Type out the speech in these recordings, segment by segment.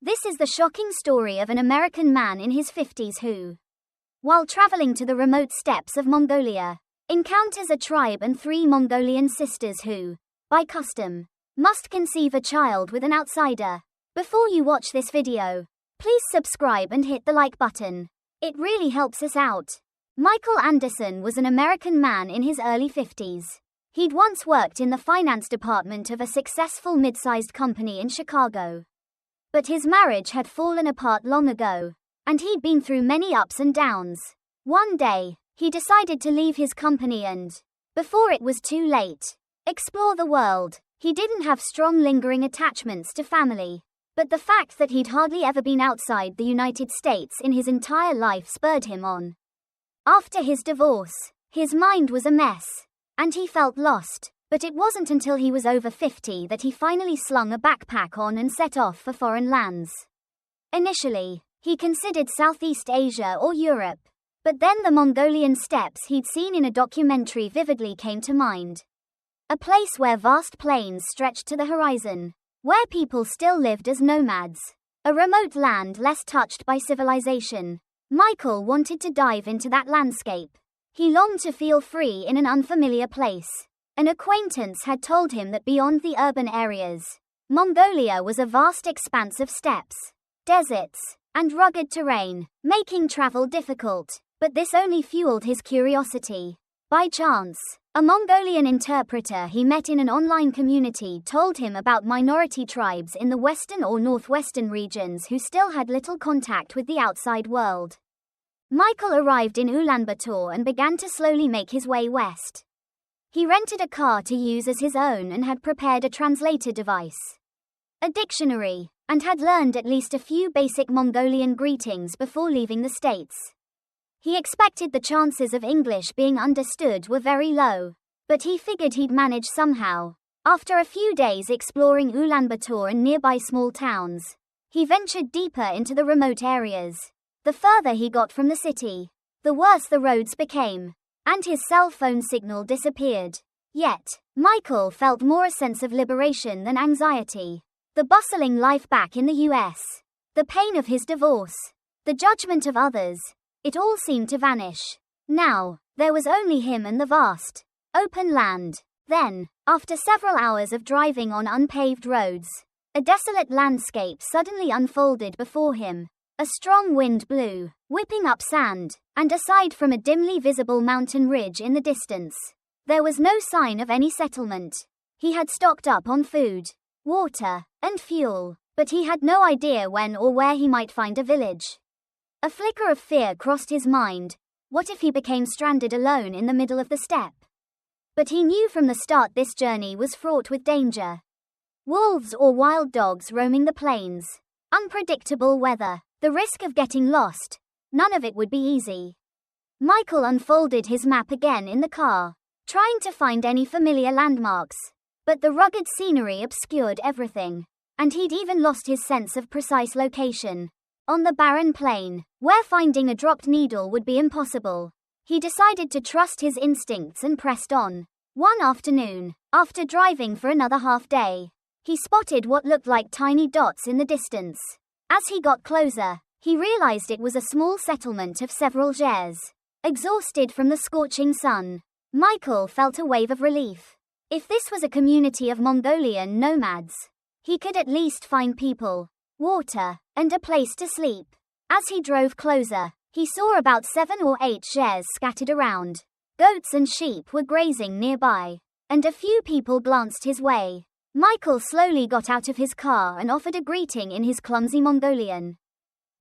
This is the shocking story of an American man in his 50s who, while traveling to the remote steppes of Mongolia, encounters a tribe and 3 Mongolian sisters who, by custom, must conceive a child with an outsider. Before you watch this video, please subscribe and hit the like button. It really helps us out. Michael Anderson was an American man in his early 50s. He'd once worked in the finance department of a successful mid-sized company in Chicago. But his marriage had fallen apart long ago, and he'd been through many ups and downs. One day, he decided to leave his company and, before it was too late, explore the world. He didn't have strong lingering attachments to family, but the fact that he'd hardly ever been outside the United States in his entire life spurred him on. After his divorce, his mind was a mess, and he felt lost. But it wasn't until he was over 50 that he finally slung a backpack on and set off for foreign lands. Initially, he considered Southeast Asia or Europe, but then the Mongolian steppes he'd seen in a documentary vividly came to mind. A place where vast plains stretched to the horizon, where people still lived as nomads. A remote land less touched by civilization. Michael wanted to dive into that landscape. He longed to feel free in an unfamiliar place. An acquaintance had told him that beyond the urban areas, Mongolia was a vast expanse of steppes, deserts, and rugged terrain, making travel difficult. But this only fueled his curiosity. By chance, a Mongolian interpreter he met in an online community told him about minority tribes in the western or northwestern regions who still had little contact with the outside world. Michael arrived in Ulaanbaatar and began to slowly make his way west. He rented a car to use as his own and had prepared a translator device, a dictionary, and had learned at least a few basic Mongolian greetings before leaving the States. He expected the chances of English being understood were very low, but he figured he'd manage somehow. After a few days exploring Ulaanbaatar and nearby small towns, he ventured deeper into the remote areas. The further he got from the city, the worse the roads became, and his cell phone signal disappeared. Yet, Michael felt more a sense of liberation than anxiety. The bustling life back in the US, the pain of his divorce, the judgment of others, it all seemed to vanish. Now, there was only him and the vast, open land. Then, after several hours of driving on unpaved roads, a desolate landscape suddenly unfolded before him. A strong wind blew, whipping up sand, and aside from a dimly visible mountain ridge in the distance, there was no sign of any settlement. He had stocked up on food, water, and fuel, but he had no idea when or where he might find a village. A flicker of fear crossed his mind. What if he became stranded alone in the middle of the steppe? But he knew from the start this journey was fraught with danger. Wolves or wild dogs roaming the plains, unpredictable weather, the risk of getting lost. None of it would be easy. Michael unfolded his map again in the car, trying to find any familiar landmarks. But the rugged scenery obscured everything, and he'd even lost his sense of precise location. On the barren plain, where finding a dropped needle would be impossible, he decided to trust his instincts and pressed on. One afternoon, after driving for another half day, he spotted what looked like tiny dots in the distance. As he got closer, he realized it was a small settlement of several zhers. Exhausted from the scorching sun, Michael felt a wave of relief. If this was a community of Mongolian nomads, he could at least find people, water, and a place to sleep. As he drove closer, he saw about 7 or 8 zhers scattered around. Goats and sheep were grazing nearby, and a few people glanced his way. Michael slowly got out of his car and offered a greeting in his clumsy Mongolian.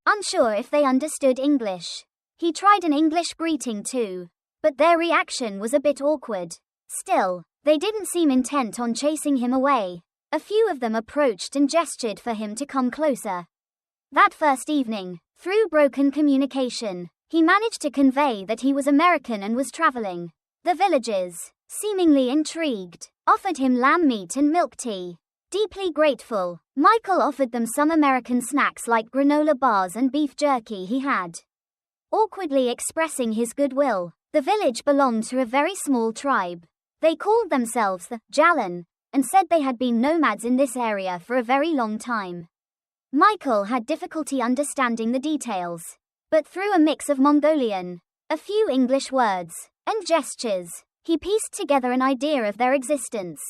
Unsure if they understood English, he tried an English greeting too, but their reaction was a bit awkward. Still, they didn't seem intent on chasing him away. A few of them approached and gestured for him to come closer. That first evening, through broken communication, he managed to convey that he was American and was traveling. The villagers, seemingly intrigued, offered him lamb meat and milk tea. Deeply grateful, Michael offered them some American snacks like granola bars and beef jerky he had. Awkwardly expressing his goodwill, the village belonged to a very small tribe. They called themselves the Jalan, and said they had been nomads in this area for a very long time. Michael had difficulty understanding the details. But through a mix of Mongolian, a few English words, and gestures, he pieced together an idea of their existence.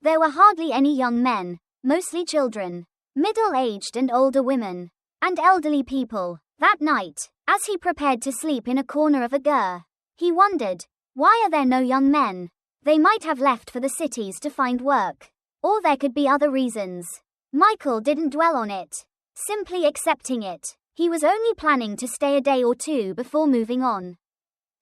There were hardly any young men, mostly children, middle-aged and older women, and elderly people. That night, as he prepared to sleep in a corner of a ger, he wondered, why are there no young men? They might have left for the cities to find work. Or there could be other reasons. Michael didn't dwell on it, simply accepting it. He was only planning to stay a day or two before moving on.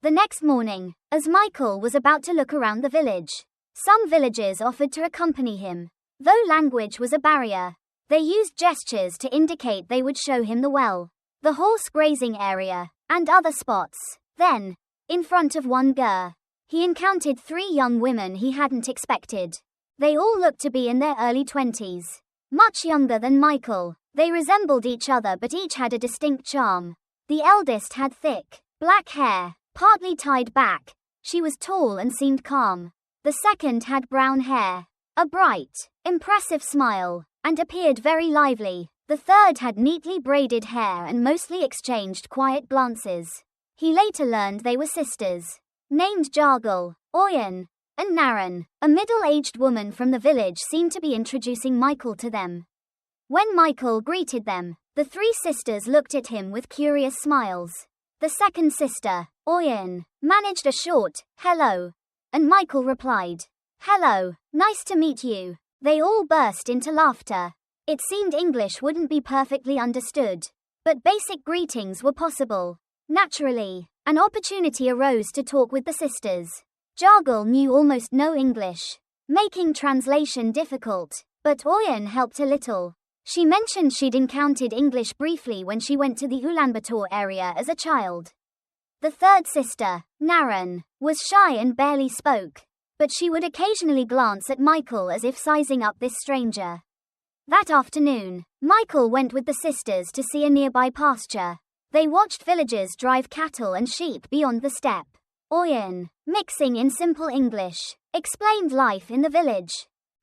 The next morning, as Michael was about to look around the village, some villagers offered to accompany him. Though language was a barrier, they used gestures to indicate they would show him the well, the horse grazing area, and other spots. Then, in front of one ger, he encountered 3 young women he hadn't expected. They all looked to be in their early 20s. Much younger than Michael, they resembled each other but each had a distinct charm. The eldest had thick, black hair, partly tied back. She was tall and seemed calm. The second had brown hair, a bright, impressive smile, and appeared very lively. The third had neatly braided hair and mostly exchanged quiet glances. He later learned they were sisters, named Jargal, Oyen, and Naren. A middle-aged woman from the village seemed to be introducing Michael to them. When Michael greeted them, the 3 sisters looked at him with curious smiles. The second sister, Oyen, managed a short, hello, and Michael replied, hello, nice to meet you. They all burst into laughter. It seemed English wouldn't be perfectly understood, but basic greetings were possible. Naturally, an opportunity arose to talk with the sisters. Jargal knew almost no English, making translation difficult, but Oyen helped a little. She mentioned she'd encountered English briefly when she went to the Ulaanbaatar area as a child. The third sister, Naren, was shy and barely spoke, but she would occasionally glance at Michael as if sizing up this stranger. That afternoon, Michael went with the sisters to see a nearby pasture. They watched villagers drive cattle and sheep beyond the steppe. Oyen, mixing in simple English, explained life in the village.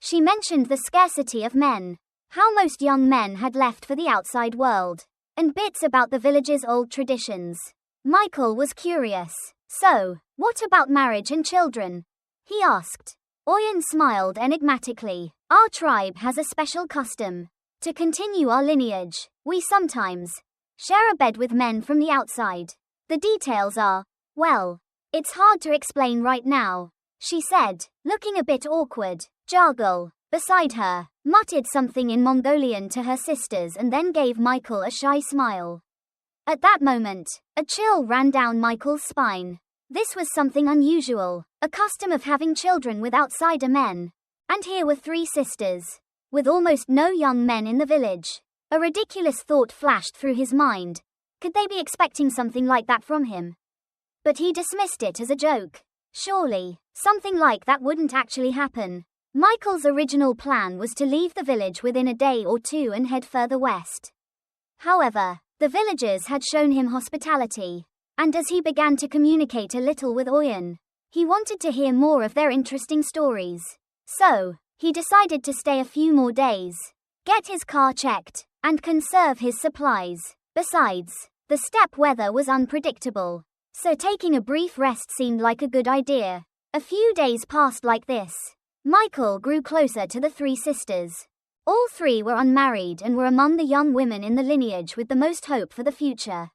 She mentioned the scarcity of men, how most young men had left for the outside world, and bits about the village's old traditions. Michael was curious. So, what about marriage and children? He asked. Oyen smiled enigmatically. Our tribe has a special custom. To continue our lineage, we sometimes share a bed with men from the outside. The details are, well, it's hard to explain right now, she said, looking a bit awkward. Jargal, beside her, muttered something in Mongolian to her sisters and then gave Michael a shy smile. At that moment, a chill ran down Michael's spine. This was something unusual, a custom of having children with outsider men. And here were 3 sisters, with almost no young men in the village. A ridiculous thought flashed through his mind. Could they be expecting something like that from him? But he dismissed it as a joke. Surely, something like that wouldn't actually happen. Michael's original plan was to leave the village within a day or 2 and head further west. However, the villagers had shown him hospitality, and as he began to communicate a little with Oyen, he wanted to hear more of their interesting stories. So, he decided to stay a few more days, get his car checked, and conserve his supplies. Besides, the steppe weather was unpredictable, so taking a brief rest seemed like a good idea. A few days passed like this. Michael grew closer to the 3 sisters. All 3 were unmarried and were among the young women in the lineage with the most hope for the future.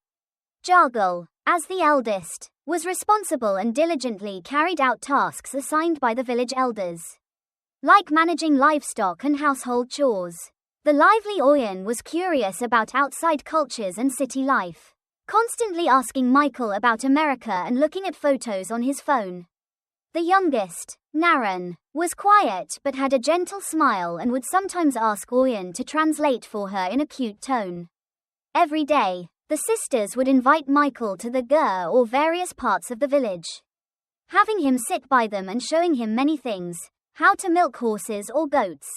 Jargal, as the eldest, was responsible and diligently carried out tasks assigned by the village elders, like managing livestock and household chores. The lively Oyen was curious about outside cultures and city life, constantly asking Michael about America and looking at photos on his phone. The youngest, Naren, was quiet but had a gentle smile and would sometimes ask Oyen to translate for her in a cute tone. Every day, the sisters would invite Michael to the ger or various parts of the village, having him sit by them and showing him many things, how to milk horses or goats,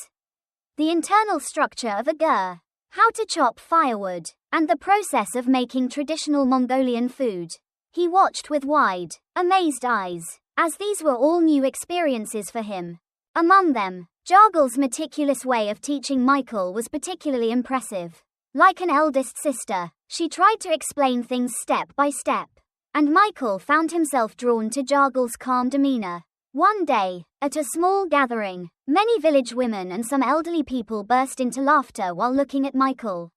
the internal structure of a ger, how to chop firewood, and the process of making traditional Mongolian food. He watched with wide, amazed eyes, as these were all new experiences for him. Among them, Jargal's meticulous way of teaching Michael was particularly impressive. Like an eldest sister, she tried to explain things step by step. And Michael found himself drawn to Jargel's calm demeanor. One day, at a small gathering, many village women and some elderly people burst into laughter while looking at Michael.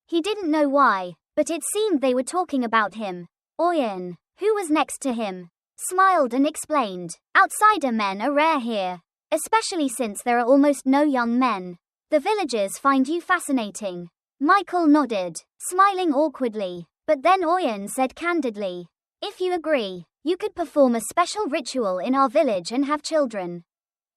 He didn't know why, but it seemed they were talking about him. Oyen, who was next to him, smiled and explained, "Outsider men are rare here, especially since there are almost no young men. The villagers find you fascinating." Michael nodded, smiling awkwardly, but then Oyen said candidly, "If you agree, you could perform a special ritual in our village and have children."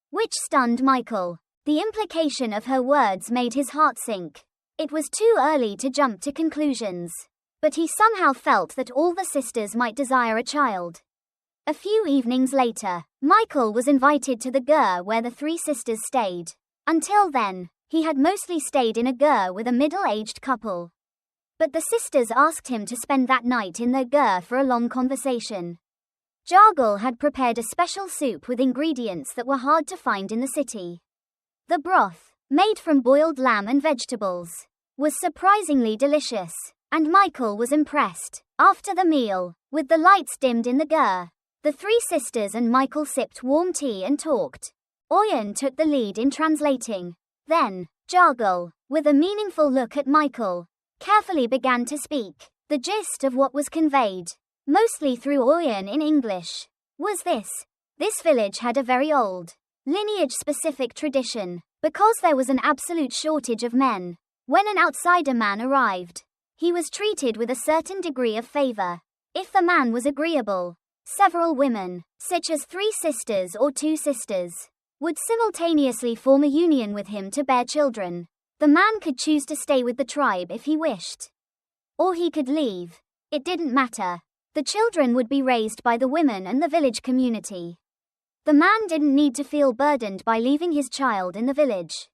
Which stunned Michael. The implication of her words made his heart sink. It was too early to jump to conclusions. But he somehow felt that all the sisters might desire a child. A few evenings later, Michael was invited to the ger where the three sisters stayed. Until then, he had mostly stayed in a ger with a middle-aged couple. But the sisters asked him to spend that night in their ger for a long conversation. Jargel had prepared a special soup with ingredients that were hard to find in the city. The broth, made from boiled lamb and vegetables, was surprisingly delicious, and Michael was impressed. After the meal, with the lights dimmed in the ger, the three sisters and Michael sipped warm tea and talked. Oyen took the lead in translating. Then, Jargel, with a meaningful look at Michael, carefully began to speak. The gist of what was conveyed, mostly through Oyen in English, was this. This village had a very old, lineage-specific tradition, because there was an absolute shortage of men. When an outsider man arrived, he was treated with a certain degree of favor. If the man was agreeable, several women, such as three sisters or two sisters, would simultaneously form a union with him to bear children. The man could choose to stay with the tribe if he wished. Or he could leave. It didn't matter. The children would be raised by the women and the village community. The man didn't need to feel burdened by leaving his child in the village.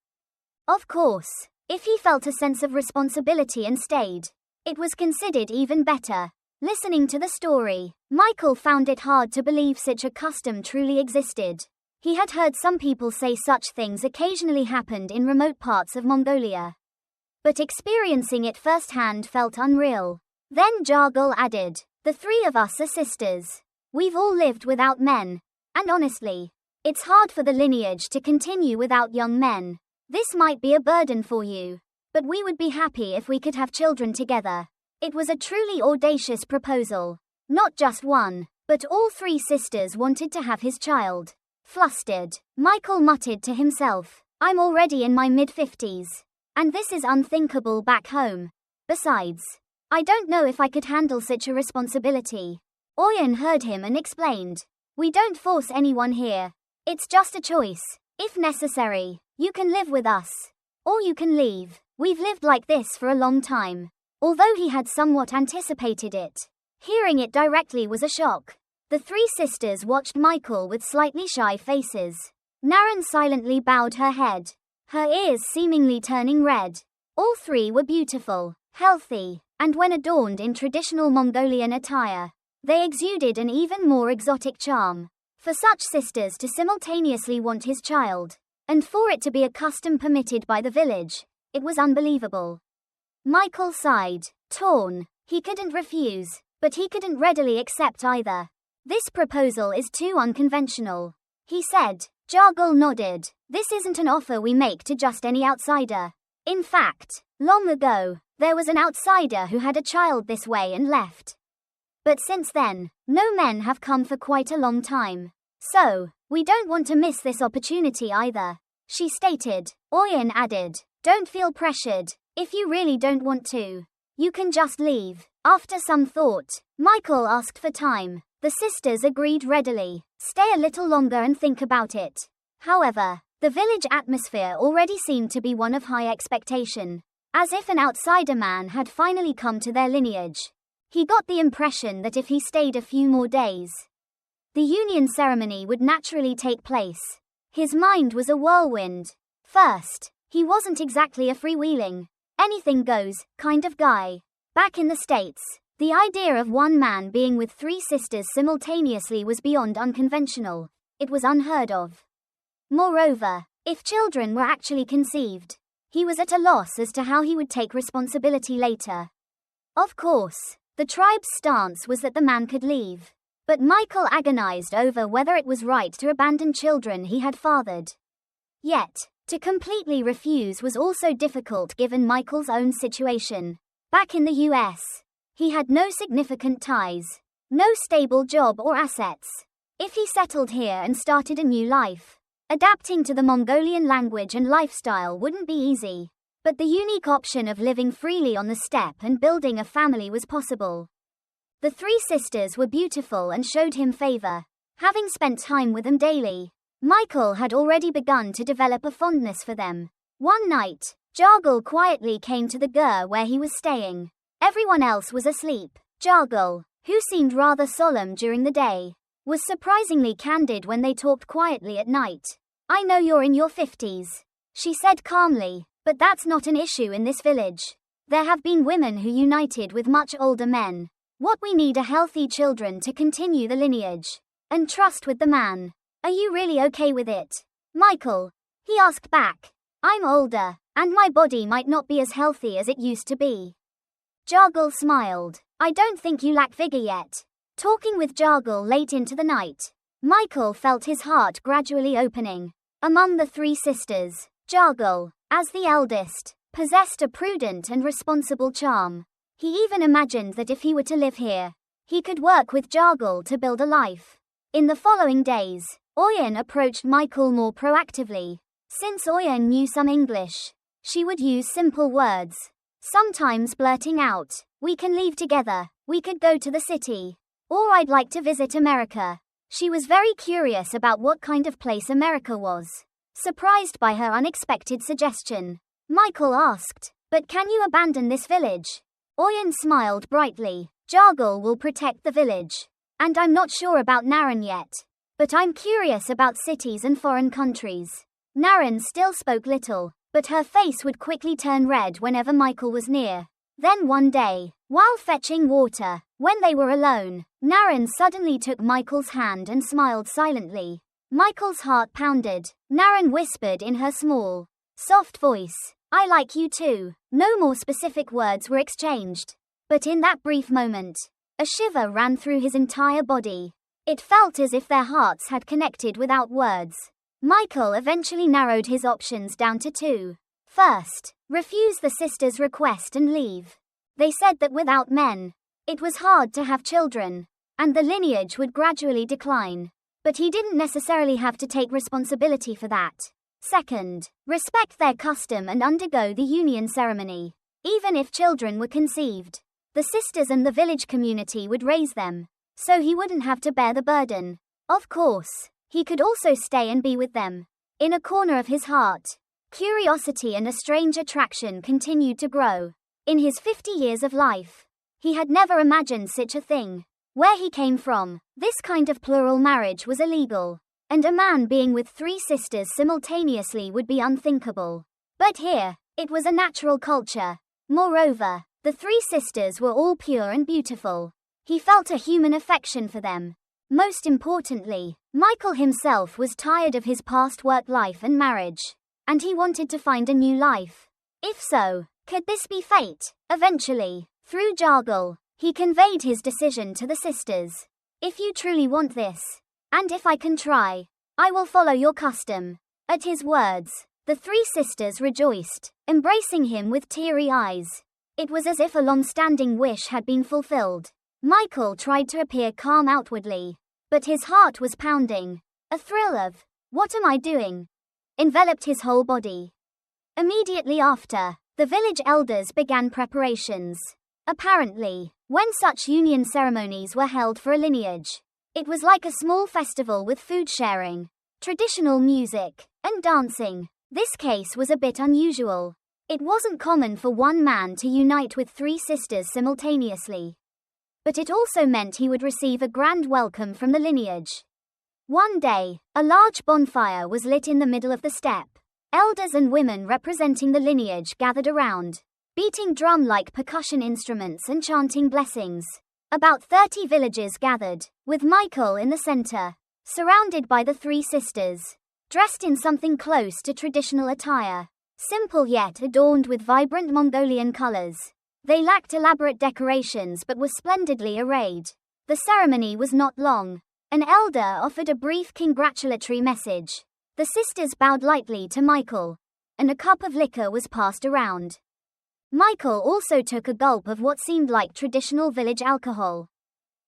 Of course, if he felt a sense of responsibility and stayed, it was considered even better. Listening to the story, Michael found it hard to believe such a custom truly existed. He had heard some people say such things occasionally happened in remote parts of Mongolia. But experiencing it firsthand felt unreal. Then Jargel added, "The three of us are sisters. We've all lived without men. And honestly, it's hard for the lineage to continue without young men. This might be a burden for you, but we would be happy if we could have children together." It was a truly audacious proposal. Not just one, but all three sisters wanted to have his child. Flustered, Michael muttered to himself, "I'm already in my mid-50s. And this is unthinkable back home. Besides, I don't know if I could handle such a responsibility." Oyen heard him and explained, "We don't force anyone here. It's just a choice. If necessary, you can live with us. Or you can leave. We've lived like this for a long time." Although he had somewhat anticipated it, hearing it directly was a shock. The three sisters watched Michael with slightly shy faces. Naren silently bowed her head, her ears seemingly turning red. All three were beautiful, healthy, and when adorned in traditional Mongolian attire, they exuded an even more exotic charm. For such sisters to simultaneously want his child, and for it to be a custom permitted by the village, it was unbelievable. Michael sighed, torn. He couldn't refuse, but he couldn't readily accept either. "This proposal is too unconventional," he said. Jargel nodded. "This isn't an offer we make to just any outsider. In fact, long ago, there was an outsider who had a child this way and left. But since then, no men have come for quite a long time. So, we don't want to miss this opportunity either," she stated. Oyen added, "Don't feel pressured. If you really don't want to, you can just leave." After some thought, Michael asked for time. The sisters agreed readily. Stay a little longer and think about it. However, the village atmosphere already seemed to be one of high expectation. As if an outsider man had finally come to their lineage. He got the impression that if he stayed a few more days, the union ceremony would naturally take place. His mind was a whirlwind. First, he wasn't exactly a freewheeling, anything goes kind of guy. Back in the States, the idea of one man being with three sisters simultaneously was beyond unconventional. It was unheard of. Moreover, if children were actually conceived, He was at a loss as to how he would take responsibility later. Of course, the tribe's stance was that the man could leave. But Michael agonized over whether it was right to abandon children he had fathered. Yet, to completely refuse was also difficult given Michael's own situation. Back in the US, he had no significant ties, no stable job or assets. If he settled here and started a new life, adapting to the Mongolian language and lifestyle wouldn't be easy. But the unique option of living freely on the steppe and building a family was possible. The three sisters were beautiful and showed him favor. Having spent time with them daily, Michael had already begun to develop a fondness for them. One night, Jargal quietly came to the ger where he was staying. Everyone else was asleep. Jargal, who seemed rather solemn during the day, was surprisingly candid when they talked quietly at night. "I know you're in your 50s, she said calmly, "but that's not an issue in this village. There have been women who united with much older men. What we need are healthy children to continue the lineage. And trust with the man. Are you really okay with it, Michael?" he asked back. "I'm older, and my body might not be as healthy as it used to be." Jargal smiled. "I don't think you lack vigor yet." Talking with Jargal late into the night, Michael felt his heart gradually opening. Among the three sisters, Jargal, as the eldest, possessed a prudent and responsible charm. He even imagined that if he were to live here, he could work with Jargal to build a life. In the following days, Oyen approached Michael more proactively. Since Oyen knew some English, she would use simple words, sometimes blurting out, "We can leave together, we could go to the city, or I'd like to visit America." She was very curious about what kind of place America was. Surprised by her unexpected suggestion, Michael asked, "But can you abandon this village?" Oyen smiled brightly. "Jargal will protect the village. And I'm not sure about Naren yet. But I'm curious about cities and foreign countries." Naren still spoke little, but her face would quickly turn red whenever Michael was near. Then one day, while fetching water, when they were alone, Naren suddenly took Michael's hand and smiled silently. Michael's heart pounded. Naren whispered in her small, soft voice, "I like you too." No more specific words were exchanged. But in that brief moment, a shiver ran through his entire body. It felt as if their hearts had connected without words. Michael eventually narrowed his options down to two. First, refuse the sisters' request and leave. They said that without men, it was hard to have children, and the lineage would gradually decline. But he didn't necessarily have to take responsibility for that. Second, respect their custom and undergo the union ceremony. Even if children were conceived, the sisters and the village community would raise them, so he wouldn't have to bear the burden. Of course, he could also stay and be with them. In a corner of his heart, curiosity and a strange attraction continued to grow. In his 50 years of life, he had never imagined such a thing. Where he came from, this kind of plural marriage was illegal, and a man being with three sisters simultaneously would be unthinkable. But here, it was a natural culture. Moreover, the three sisters were all pure and beautiful. He felt a human affection for them. Most importantly, Michael himself was tired of his past work life and marriage, and he wanted to find a new life. If so, could this be fate? Eventually, through Jargal, he conveyed his decision to the sisters. "If you truly want this, and if I can try, I will follow your custom." At his words, the three sisters rejoiced, embracing him with teary eyes. It was as if a long-standing wish had been fulfilled. Michael tried to appear calm outwardly, but his heart was pounding. A thrill of, "What am I doing?" enveloped his whole body. Immediately after, the village elders began preparations. Apparently, when such union ceremonies were held for a lineage, it was like a small festival with food sharing, traditional music, and dancing. This case was a bit unusual. It wasn't common for one man to unite with three sisters simultaneously. But it also meant he would receive a grand welcome from the lineage. One day, a large bonfire was lit in the middle of the steppe. Elders and women representing the lineage gathered around, beating drum-like percussion instruments and chanting blessings. About 30 villagers gathered, with Michael in the center, surrounded by the three sisters, dressed in something close to traditional attire. simple yet adorned with vibrant Mongolian colors. They lacked elaborate decorations but were splendidly arrayed. The ceremony was not long. An elder offered a brief congratulatory message. The sisters bowed lightly to Michael, and a cup of liquor was passed around. Michael also took a gulp of what seemed like traditional village alcohol.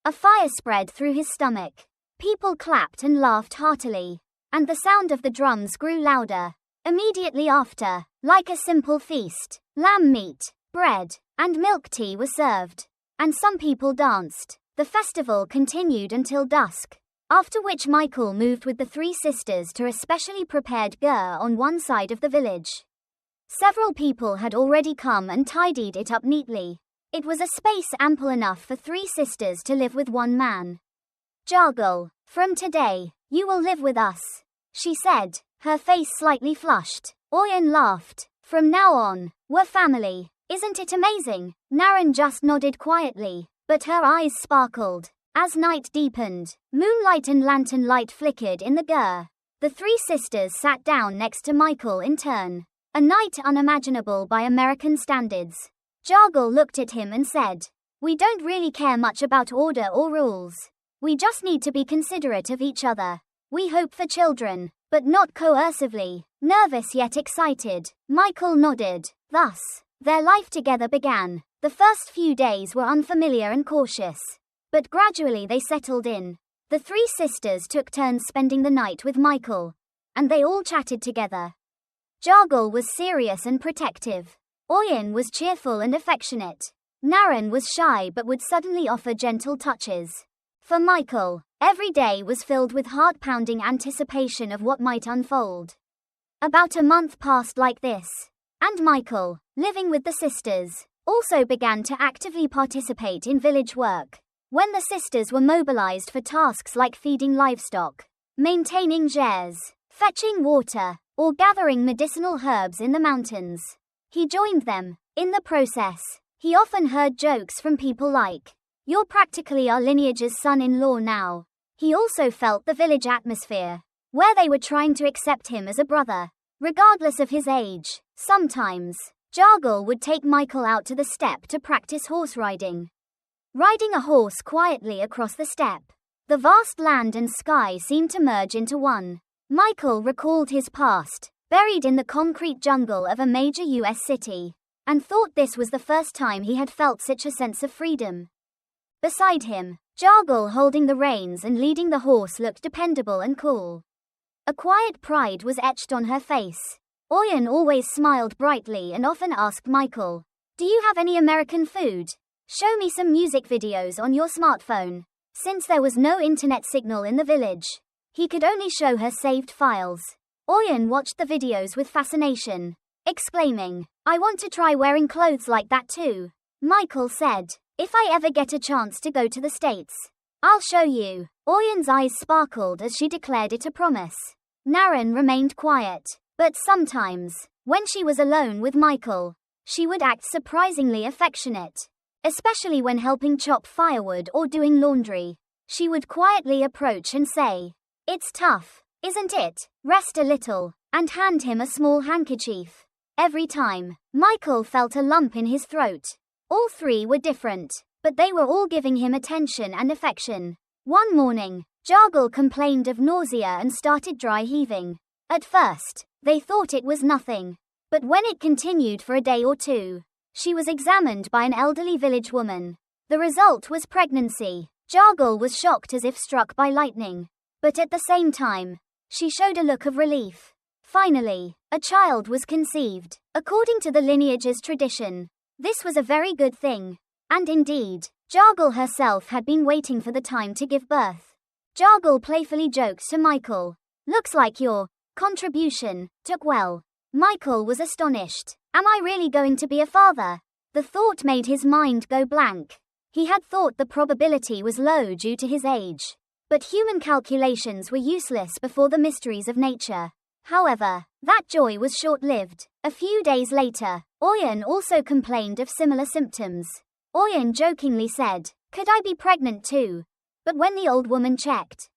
A fire spread through his stomach. People clapped and laughed heartily, and the sound of the drums grew louder. Immediately after, like a simple feast, lamb meat, bread, and milk tea were served, and some people danced. The festival continued until dusk, after which Michael moved with the three sisters to a specially prepared ger on one side of the village. Several people had already come and tidied it up neatly. It was a space ample enough for three sisters to live with one man. "Jargul, from today, you will live with us," she said, her face slightly flushed. Oyen laughed. "From now on, we're family. Isn't it amazing?" Naren just nodded quietly, but her eyes sparkled. As night deepened, moonlight and lantern light flickered in the ger. The three sisters sat down next to Michael in turn. A night unimaginable by American standards. Jargul looked at him and said, "We don't really care much about order or rules. We just need to be considerate of each other. We hope for children, but not coercively." Nervous yet excited, Michael nodded. Thus, their life together began. The first few days were unfamiliar and cautious, but gradually they settled in. The three sisters took turns spending the night with Michael, and they all chatted together. Jargul was serious and protective. Oyen was cheerful and affectionate. Naren was shy but would suddenly offer gentle touches. For Michael, every day was filled with heart-pounding anticipation of what might unfold. About a month passed like this, and Michael, living with the sisters, also began to actively participate in village work. When the sisters were mobilized for tasks like feeding livestock, maintaining gers, fetching water, or gathering medicinal herbs in the mountains, he joined them. In the process, he often heard jokes from people like, "You're practically our lineage's son-in-law now." He also felt the village atmosphere, where they were trying to accept him as a brother, regardless of his age. Sometimes, Jargul would take Michael out to the steppe to practice horse riding. Riding a horse quietly across the steppe, the vast land and sky seemed to merge into one. Michael recalled his past, buried in the concrete jungle of a major US city, and thought this was the first time he had felt such a sense of freedom. Beside him, Jargul holding the reins and leading the horse looked dependable and cool. A quiet pride was etched on her face. Oyen always smiled brightly and often asked Michael, "Do you have any American food? Show me some music videos on your smartphone." Since there was no internet signal in the village, he could only show her saved files. Oyen watched the videos with fascination, exclaiming, "I want to try wearing clothes like that too." Michael said, "If I ever get a chance to go to the States, I'll show you." Oyen's eyes sparkled as she declared it a promise. Naren remained quiet, but sometimes, when she was alone with Michael, she would act surprisingly affectionate. Especially when helping chop firewood or doing laundry, she would quietly approach and say, "It's tough, isn't it? Rest a little," and hand him a small handkerchief. Every time, Michael felt a lump in his throat. All three were different, but they were all giving him attention and affection. One morning, Jargul complained of nausea and started dry heaving. At first, they thought it was nothing, but when it continued for a day or two, she was examined by an elderly village woman. The result was pregnancy. Jargul was shocked as if struck by lightning, but at the same time, she showed a look of relief. Finally, a child was conceived. According to the lineage's tradition, this was a very good thing. And indeed, Jargul herself had been waiting for the time to give birth. Jargul playfully joked to Michael, "Looks like your contribution took well." Michael was astonished. Am I really going to be a father? The thought made his mind go blank. He had thought the probability was low due to his age, but human calculations were useless before the mysteries of nature. However, that joy was short-lived. A few days later, Oyen also complained of similar symptoms. Oyen jokingly said, "Could I be pregnant too?" But when the old woman checked,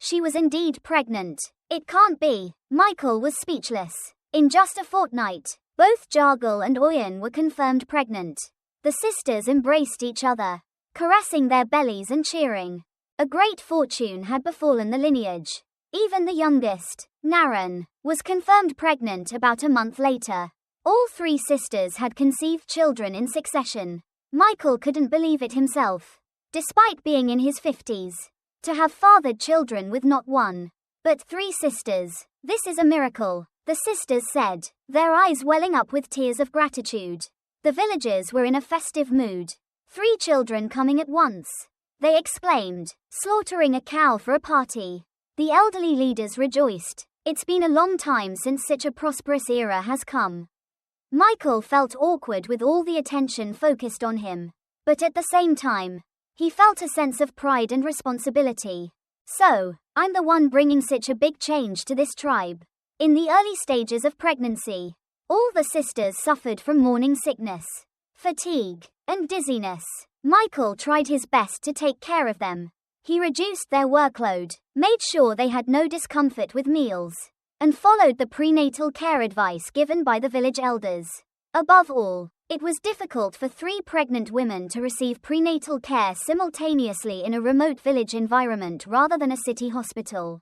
she was indeed pregnant. "It can't be." Michael was speechless. In just a fortnight, both Jargal and Oyen were confirmed pregnant. The sisters embraced each other, caressing their bellies and cheering. A great fortune had befallen the lineage. Even the youngest, Naren, was confirmed pregnant about a month later. All three sisters had conceived children in succession. Michael couldn't believe it himself. Despite being in his 50s, to have fathered children with not one, but three sisters, this is a miracle, the sisters said, their eyes welling up with tears of gratitude. The villagers were in a festive mood. 3 children coming at once, they exclaimed, slaughtering a cow for a party. The elderly leaders rejoiced. It's been a long time since such a prosperous era has come. Michael felt awkward with all the attention focused on him, but at the same time, he felt a sense of pride and responsibility. So, I'm the one bringing such a big change to this tribe. In the early stages of pregnancy, all the sisters suffered from morning sickness, fatigue, and dizziness. Michael tried his best to take care of them. He reduced their workload, made sure they had no discomfort with meals, and followed the prenatal care advice given by the village elders. Above all, it was difficult for 3 pregnant women to receive prenatal care simultaneously in a remote village environment rather than a city hospital.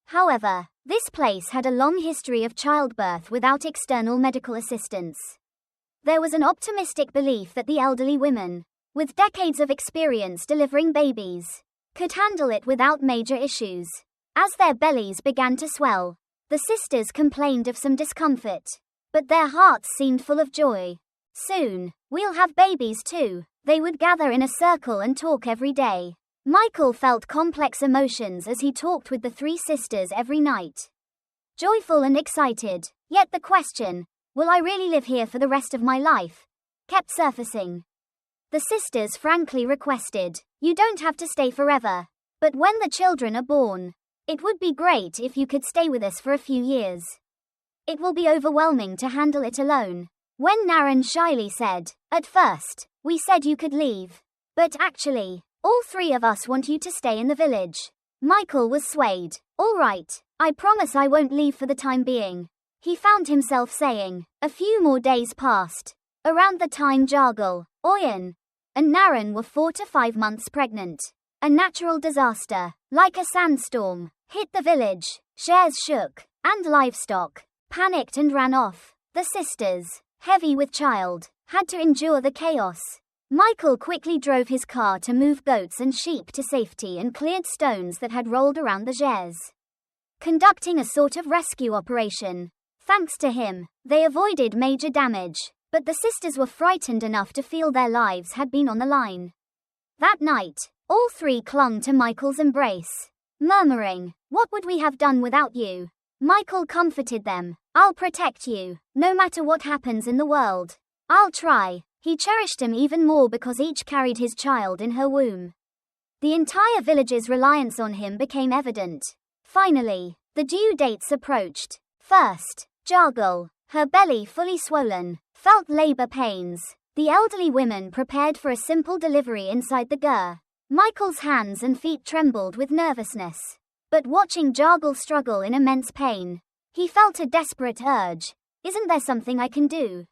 However, this place had a long history of childbirth without external medical assistance. There was an optimistic belief that the elderly women, with decades of experience delivering babies, could handle it without major issues. As their bellies began to swell, the sisters complained of some discomfort, but their hearts seemed full of joy. Soon, we'll have babies too. They would gather in a circle and talk every day. Michael felt complex emotions as he talked with the 3 sisters every night. Joyful and excited, yet the question, will I really live here for the rest of my life, kept surfacing. The sisters frankly requested, you don't have to stay forever, but when the children are born, it would be great if you could stay with us for a few years. It will be overwhelming to handle it alone. When Naren shyly said, at first, we said you could leave. But actually, all 3 of us want you to stay in the village. Michael was swayed. All right, I promise I won't leave for the time being. He found himself saying. A few more days passed. Around the time Jargal, Oyen, and Naren were 4 to 5 months pregnant. A natural disaster, like a sandstorm, hit the village. Shares shook, and livestock panicked and ran off. The sisters, heavy with child, had to endure the chaos. Michael quickly drove his car to move goats and sheep to safety and cleared stones that had rolled around the shares, conducting a sort of rescue operation. Thanks to him, they avoided major damage, but the sisters were frightened enough to feel their lives had been on the line. That night, all 3 clung to Michael's embrace, murmuring, what would we have done without you? Michael comforted them. I'll protect you, no matter what happens in the world. I'll try. He cherished him even more because each carried his child in her womb. The entire village's reliance on him became evident. Finally, the due dates approached. First, Jargal, her belly fully swollen, felt labor pains. The elderly women prepared for a simple delivery inside the ger. Michael's hands and feet trembled with nervousness. But watching Jargal struggle in immense pain, he felt a desperate urge. Isn't there something I can do?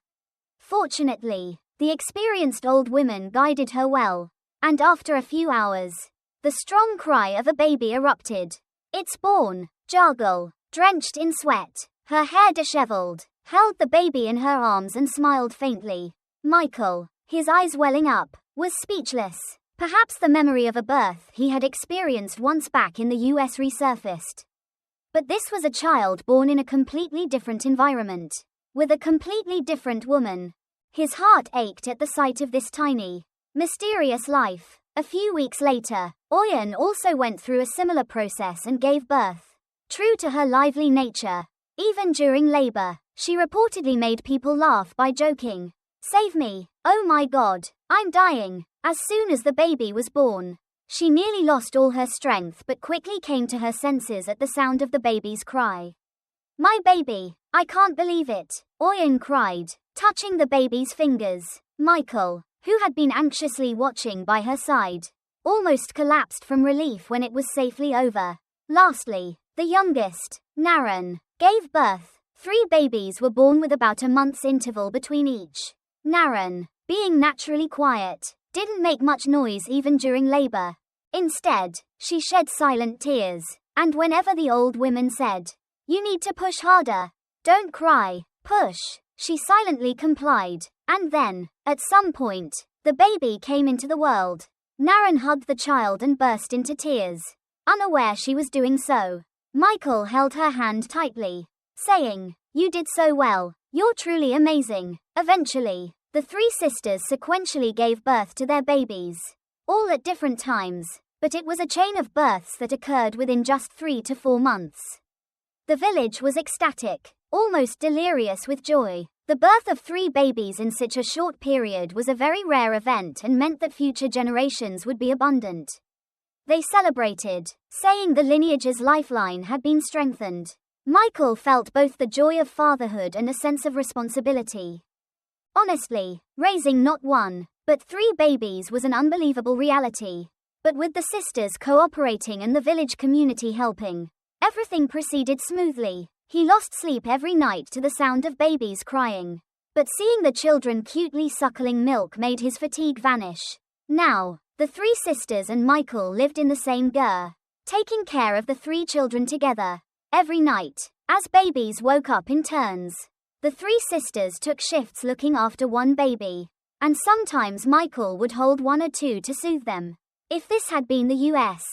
Fortunately, the experienced old women guided her well, and after a few hours, the strong cry of a baby erupted. It's born. Jargal, drenched in sweat, her hair disheveled, held the baby in her arms and smiled faintly. Michael, his eyes welling up, was speechless. Perhaps the memory of a birth he had experienced once back in the US resurfaced. But this was a child born in a completely different environment, with a completely different woman. His heart ached at the sight of this tiny, mysterious life. A few weeks later, Oyen also went through a similar process and gave birth. True to her lively nature, even during labor, she reportedly made people laugh by joking, "Save me, oh my God, I'm dying." As soon as the baby was born, she nearly lost all her strength but quickly came to her senses at the sound of the baby's cry. "My baby, I can't believe it," Oyen cried, touching the baby's fingers. Michael, who had been anxiously watching by her side, almost collapsed from relief when it was safely over. Lastly, the youngest, Naren, gave birth. 3 babies were born with about a month's interval between each. Naren, being naturally quiet, didn't make much noise even during labor. Instead, she shed silent tears, and whenever the old women said, "You need to push harder. Don't cry, push," she silently complied. And then, at some point, the baby came into the world. Naren hugged the child and burst into tears. Unaware she was doing so, Michael held her hand tightly, saying, "You did so well. You're truly amazing." Eventually, the 3 sisters sequentially gave birth to their babies, all at different times, but it was a chain of births that occurred within just 3 to 4 months. The village was ecstatic, almost delirious with joy. The birth of 3 babies in such a short period was a very rare event and meant that future generations would be abundant. They celebrated, saying the lineage's lifeline had been strengthened. Michael felt both the joy of fatherhood and a sense of responsibility. Honestly, raising not 1, but 3 babies was an unbelievable reality. But with the sisters cooperating and the village community helping, everything proceeded smoothly. He lost sleep every night to the sound of babies crying. But seeing the children cutely suckling milk made his fatigue vanish. Now, the 3 sisters and Michael lived in the same ger, taking care of the 3 children together. Every night, as babies woke up in turns, the 3 sisters took shifts looking after 1 baby, and sometimes Michael would hold 1 or 2 to soothe them. If this had been the US,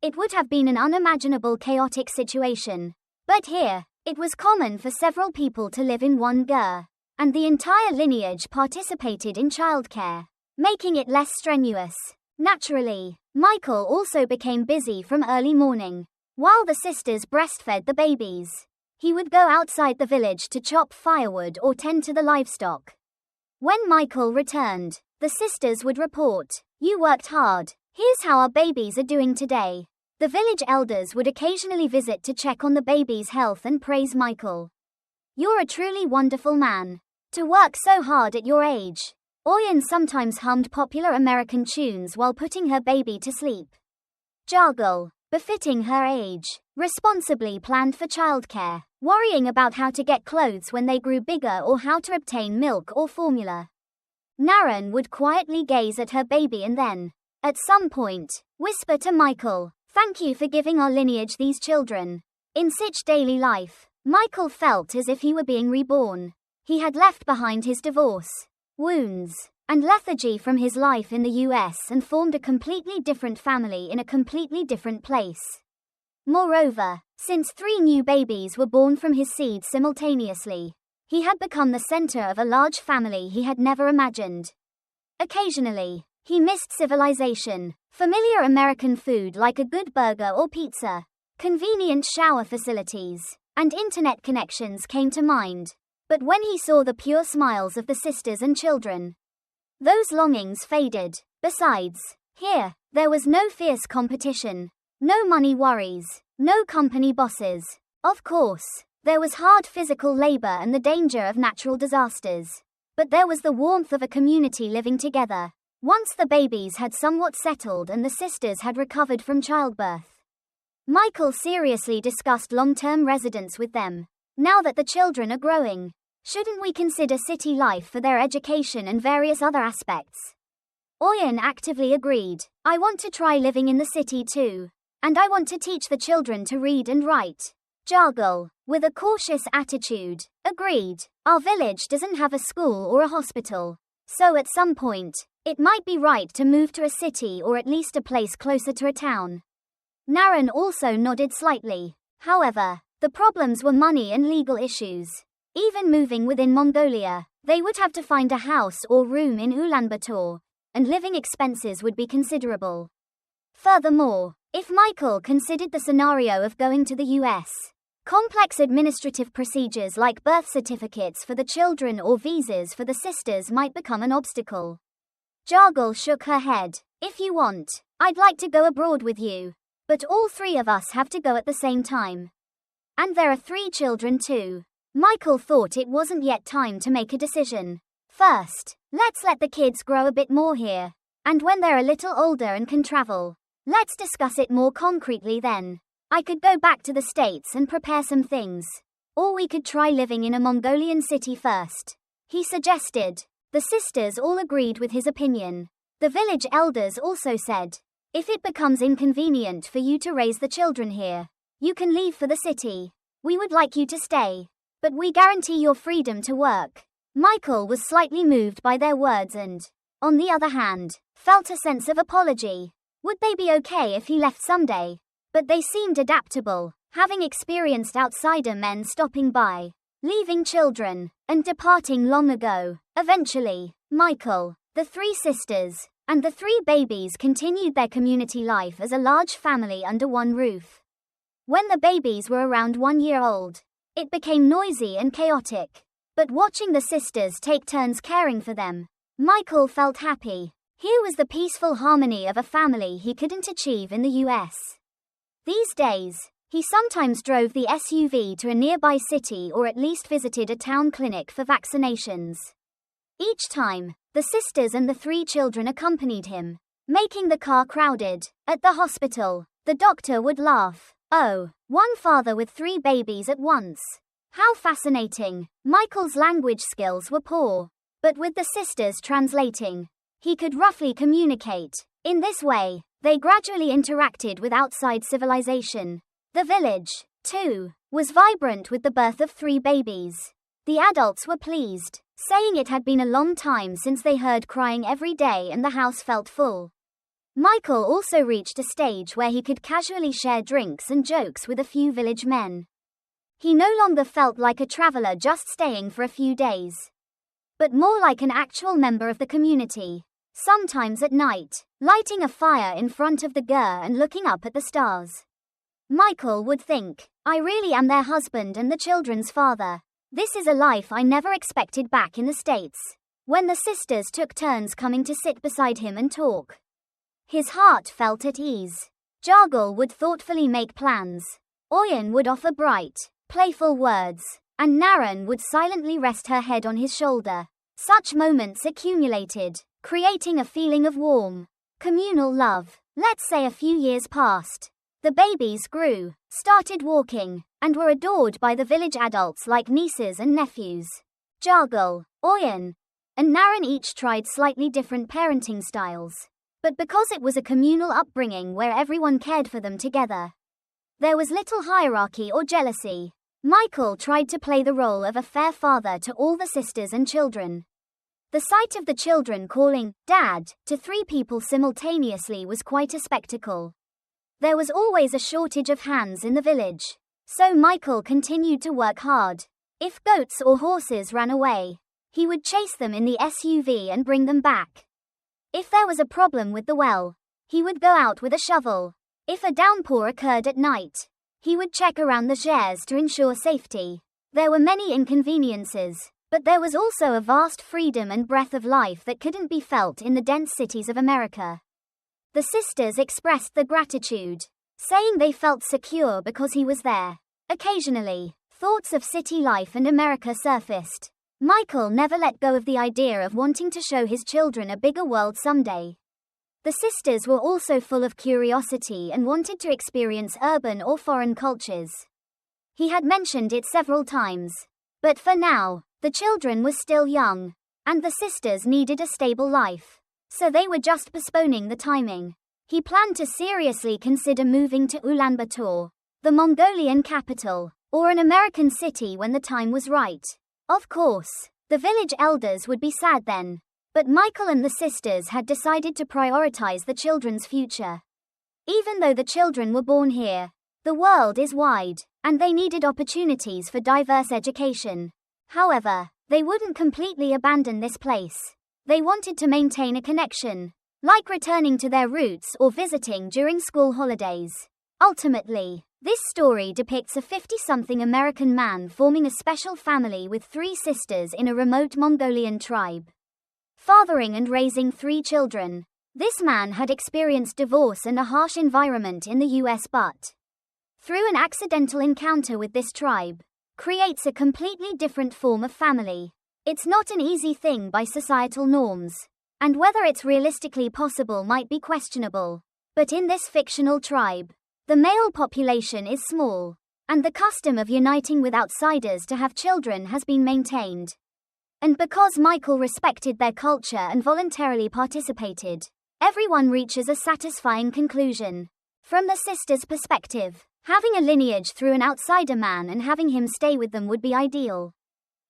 it would have been an unimaginable chaotic situation. But here, it was common for several people to live in 1 ger, and the entire lineage participated in childcare, making it less strenuous. Naturally, Michael also became busy from early morning. While the sisters breastfed the babies, he would go outside the village to chop firewood or tend to the livestock. When Michael returned, the sisters would report, "You worked hard. Here's how our babies are doing today." The village elders would occasionally visit to check on the baby's health and praise Michael. "You're a truly wonderful man. To work so hard at your age." Oyen sometimes hummed popular American tunes while putting her baby to sleep. Jargle, befitting her age, responsibly planned for childcare, worrying about how to get clothes when they grew bigger or how to obtain milk or formula. Naren would quietly gaze at her baby and then, at some point, whisper to Michael, "Thank you for giving our lineage these children." In such daily life, Michael felt as if he were being reborn. He had left behind his divorce, wounds, and lethargy from his life in the US and formed a completely different family in a completely different place. Moreover, since 3 new babies were born from his seed simultaneously, he had become the center of a large family he had never imagined. Occasionally, he missed civilization, familiar American food like a good burger or pizza, convenient shower facilities, and internet connections came to mind. But when he saw the pure smiles of the sisters and children, those longings faded. Besides, here, there was no fierce competition, no money worries, no company bosses. Of course, there was hard physical labor and the danger of natural disasters. But there was the warmth of a community living together. Once the babies had somewhat settled and the sisters had recovered from childbirth, Michael seriously discussed long-term residence with them. "Now that the children are growing, shouldn't we consider city life for their education and various other aspects?" Oyen actively agreed. "I want to try living in the city too. And I want to teach the children to read and write." Jargle, with a cautious attitude, agreed. "Our village doesn't have a school or a hospital. So at some point, it might be right to move to a city or at least a place closer to a town." Naren also nodded slightly. However, the problems were money and legal issues. Even moving within Mongolia, they would have to find a house or room in Ulaanbaatar, and living expenses would be considerable. Furthermore, if Michael considered the scenario of going to the US, complex administrative procedures like birth certificates for the children or visas for the sisters might become an obstacle. Jargle shook her head. "If you want, I'd like to go abroad with you. But all 3 of us have to go at the same time. And there are 3 children too." Michael thought it wasn't yet time to make a decision. "First, let's let the kids grow a bit more here. And when they're a little older and can travel, let's discuss it more concretely then. I could go back to the States and prepare some things. Or we could try living in a Mongolian city first, he suggested. The sisters all agreed with his opinion. The village elders also said, if it becomes inconvenient for you to raise the children here, you can leave for the city. We would like you to stay, but we guarantee your freedom to work. Michael was slightly moved by their words and, on the other hand, felt a sense of apology. Would they be okay if he left someday? But they seemed adaptable, having experienced outsider men stopping by, leaving children, and departing long ago. Eventually, Michael, the 3 sisters, and the 3 babies continued their community life as a large family under one roof. When the babies were around 1 year old, it became noisy and chaotic. But watching the sisters take turns caring for them, Michael felt happy. Here was the peaceful harmony of a family he couldn't achieve in the US. These days, he sometimes drove the SUV to a nearby city or at least visited a town clinic for vaccinations. Each time, the sisters and the 3 children accompanied him, making the car crowded. At the hospital, the doctor would laugh. Oh, one father with 3 babies at once. How fascinating. Michael's language skills were poor, but with the sisters translating, he could roughly communicate. In this way, they gradually interacted with outside civilization. The village, too, was vibrant with the birth of 3 babies. The adults were pleased, saying it had been a long time since they heard crying every day and the house felt full. Michael also reached a stage where he could casually share drinks and jokes with a few village men. He no longer felt like a traveler just staying for a few days, but more like an actual member of the community. Sometimes at night, lighting a fire in front of the gur and looking up at the stars, Michael would think, I really am their husband and the children's father. This is a life I never expected back in the States. When the sisters took turns coming to sit beside him and talk, his heart felt at ease. Jargal would thoughtfully make plans. Oyen would offer bright, playful words, and Naren would silently rest her head on his shoulder. Such moments accumulated, creating a feeling of warm, communal love. Let's say a few years passed. The babies grew, started walking, and were adored by the village adults like nieces and nephews. Jargal, Oyen, and Naren each tried slightly different parenting styles. But because it was a communal upbringing where everyone cared for them together, there was little hierarchy or jealousy. Michael tried to play the role of a fair father to all the sisters and children. The sight of the children calling, Dad, to 3 people simultaneously was quite a spectacle. There was always a shortage of hands in the village, so Michael continued to work hard. If goats or horses ran away, he would chase them in the SUV and bring them back. If there was a problem with the well, he would go out with a shovel. If a downpour occurred at night, he would check around the shares to ensure safety. There were many inconveniences, but there was also a vast freedom and breadth of life that couldn't be felt in the dense cities of America. The sisters expressed their gratitude, saying they felt secure because he was there. Occasionally, thoughts of city life and America surfaced. Michael never let go of the idea of wanting to show his children a bigger world someday. The sisters were also full of curiosity and wanted to experience urban or foreign cultures. He had mentioned it several times. But for now, the children were still young, and the sisters needed a stable life. So they were just postponing the timing. He planned to seriously consider moving to Ulaanbaatar, the Mongolian capital, or an American city when the time was right. Of course, the village elders would be sad then. But Michael and the sisters had decided to prioritize the children's future. Even though the children were born here, the world is wide, and they needed opportunities for diverse education. However, they wouldn't completely abandon this place. They wanted to maintain a connection, like returning to their roots or visiting during school holidays. Ultimately, this story depicts a 50-something American man forming a special family with 3 sisters in a remote Mongolian tribe, fathering and raising 3 children. This man had experienced divorce and a harsh environment in the US, but through an accidental encounter with this tribe, creates a completely different form of family. It's not an easy thing by societal norms, and whether it's realistically possible might be questionable. But in this fictional tribe, the male population is small, and the custom of uniting with outsiders to have children has been maintained. And because Michael respected their culture and voluntarily participated, everyone reaches a satisfying conclusion. From the sisters' perspective, having a lineage through an outsider man and having him stay with them would be ideal.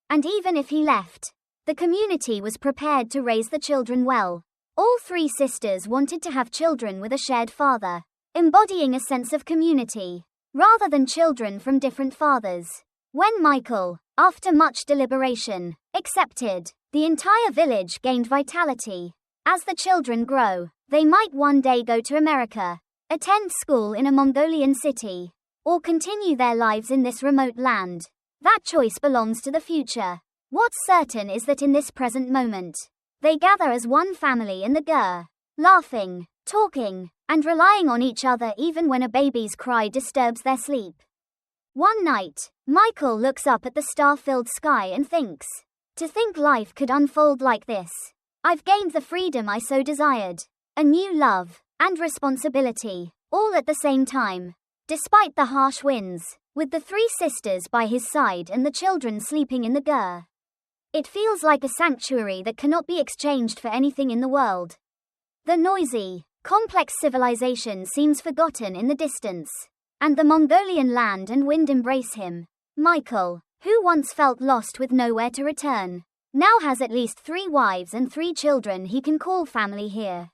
And even if he left, the community was prepared to raise the children well. All three sisters wanted to have children with a shared father, embodying a sense of community, rather than children from different fathers. When Michael, after much deliberation, accepted, the entire village gained vitality. As the children grow, they might one day go to America, attend school in a Mongolian city, or continue their lives in this remote land. That choice belongs to the future. What's certain is that in this present moment, they gather as one family in the ger, laughing, talking, and relying on each other even when a baby's cry disturbs their sleep. One night, Michael looks up at the star-filled sky and thinks, to think life could unfold like this. I've gained the freedom I so desired, a new love, and responsibility, all at the same time. Despite the harsh winds, with the three sisters by his side and the children sleeping in the ger, it feels like a sanctuary that cannot be exchanged for anything in the world. The noisy, complex civilization seems forgotten in the distance, and the Mongolian land and wind embrace him. Michael, who once felt lost with nowhere to return, now has at least 3 wives and 3 children he can call family here.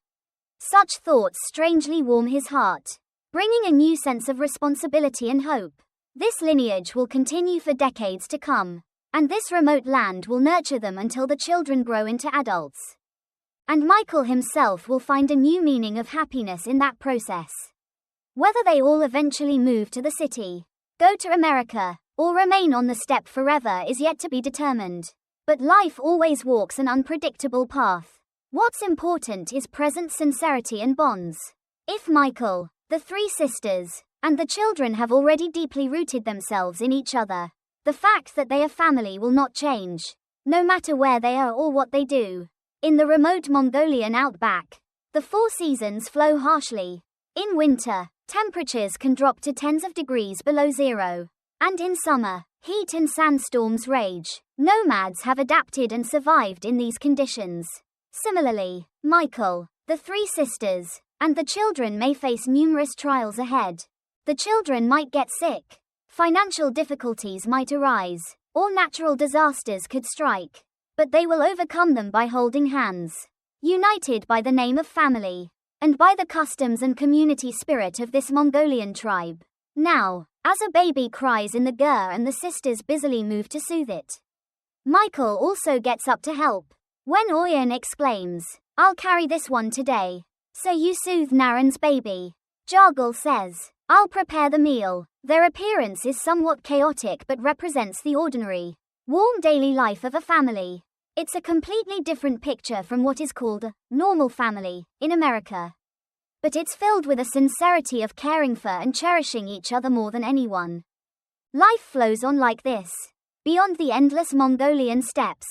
Such thoughts strangely warm his heart, bringing a new sense of responsibility and hope. This lineage will continue for decades to come, and this remote land will nurture them until the children grow into adults. And Michael himself will find a new meaning of happiness in that process. Whether they all eventually move to the city, go to America, or remain on the steppe forever is yet to be determined. But life always walks an unpredictable path. What's important is present sincerity and bonds. If Michael, the 3 sisters, and the children have already deeply rooted themselves in each other, the fact that they are family will not change, no matter where they are or what they do. In the remote Mongolian outback, the 4 seasons flow harshly. In winter, temperatures can drop to tens of degrees below zero. And in summer, heat and sandstorms rage. Nomads have adapted and survived in these conditions. Similarly, Michael, the 3 sisters, and the children may face numerous trials ahead. The children might get sick, financial difficulties might arise, or natural disasters could strike. But they will overcome them by holding hands, united by the name of family, and by the customs and community spirit of this Mongolian tribe. Now, as a baby cries in the ger and the sisters busily move to soothe it, Michael also gets up to help. When Oyen exclaims, "I'll carry this one today, so you soothe Naren's baby," Jargal says, "I'll prepare the meal." Their appearance is somewhat chaotic but represents the ordinary, warm daily life of a family. It's a completely different picture from what is called a normal family in America. But it's filled with a sincerity of caring for and cherishing each other more than anyone. Life flows on like this. Beyond the endless Mongolian steppes,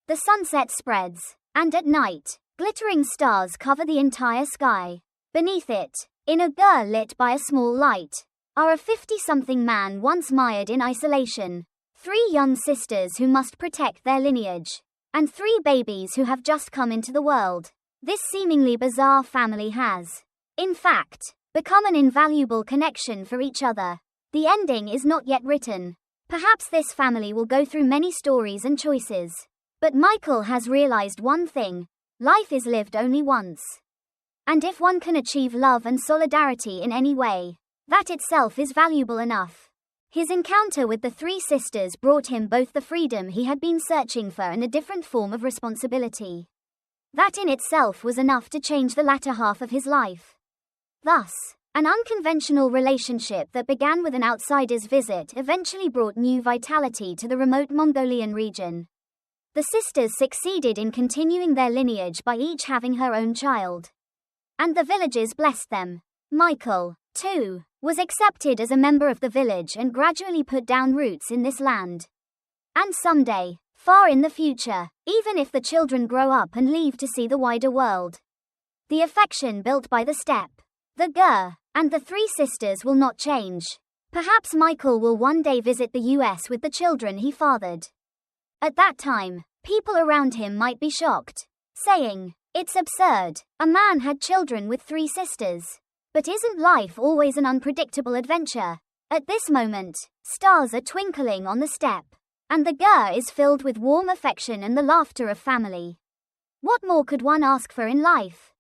the sunset spreads, and at night, glittering stars cover the entire sky. Beneath it, in a ger lit by a small light, are a 50-something man once mired in isolation, 3 young sisters who must protect their lineage, and 3 babies who have just come into the world. This seemingly bizarre family has, in fact, become an invaluable connection for each other. The ending is not yet written. Perhaps this family will go through many stories and choices. But Michael has realized one thing: life is lived only once. And if one can achieve love and solidarity in any way, that itself is valuable enough. His encounter with the 3 sisters brought him both the freedom he had been searching for and a different form of responsibility. That in itself was enough to change the latter half of his life. Thus, an unconventional relationship that began with an outsider's visit eventually brought new vitality to the remote Mongolian region. The sisters succeeded in continuing their lineage by each having her own child. And the villagers blessed them. Michael, too, was accepted as a member of the village and gradually put down roots in this land. And someday, far in the future, even if the children grow up and leave to see the wider world, the affection built by the steppe, the ger, and the 3 sisters will not change. Perhaps Michael will one day visit the US with the children he fathered. At that time, people around him might be shocked, saying, "It's absurd. A man had children with 3 sisters. But isn't life always an unpredictable adventure?" At this moment, stars are twinkling on the step, and the ger is filled with warm affection and the laughter of family. What more could one ask for in life?